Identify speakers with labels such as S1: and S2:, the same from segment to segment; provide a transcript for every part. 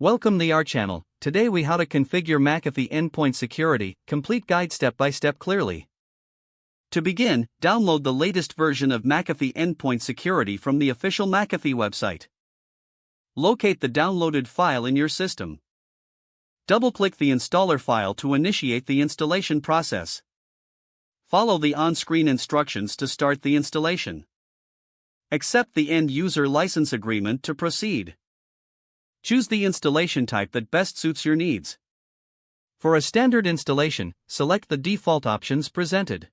S1: Welcome to our channel. Today we how to configure McAfee Endpoint Security, complete guide step by step clearly. To begin, download the latest version of McAfee Endpoint Security from the official McAfee website. Locate the downloaded file in your system. Double-click the installer file to initiate the installation process. Follow the on-screen instructions to start the installation. Accept the end-user license agreement to proceed. Choose the installation type that best suits your needs. For a standard installation, select the default options presented.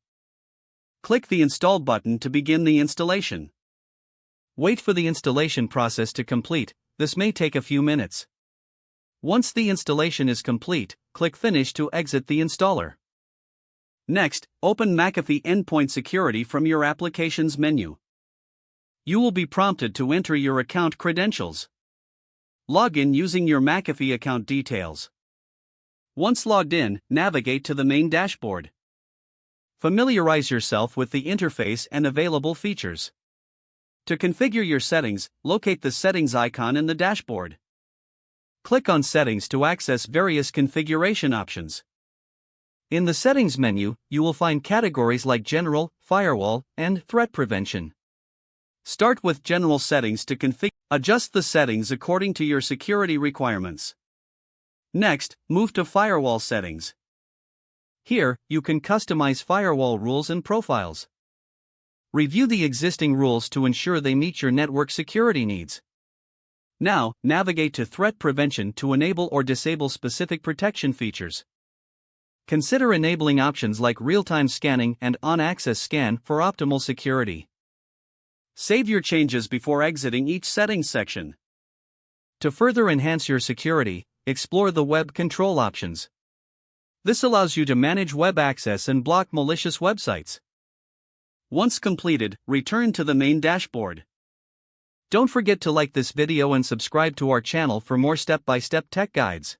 S1: Click the Install button to begin the installation. Wait for the installation process to complete. This may take a few minutes. Once the installation is complete, click Finish to exit the installer. Next, open McAfee Endpoint Security from your Applications menu. You will be prompted to enter your account credentials. Log in using your McAfee account details. Once logged in, navigate to the main dashboard. Familiarize yourself with the interface and available features. To configure your settings, locate the Settings icon in the dashboard. Click on Settings to access various configuration options. In the Settings menu, you will find categories like General, Firewall, and Threat Prevention. Start with General Settings to configure. Adjust the settings according to your security requirements. Next, move to Firewall Settings. Here, you can customize firewall rules and profiles. Review the existing rules to ensure they meet your network security needs. Now, navigate to Threat Prevention to enable or disable specific protection features. Consider enabling options like real-time scanning and on-access scan for optimal security. Save your changes before exiting each settings section. To further enhance your security, explore the Web Control options. This allows you to manage web access and block malicious websites. Once completed, return to the main dashboard. Don't forget to like this video and subscribe to our channel for more step-by-step tech guides.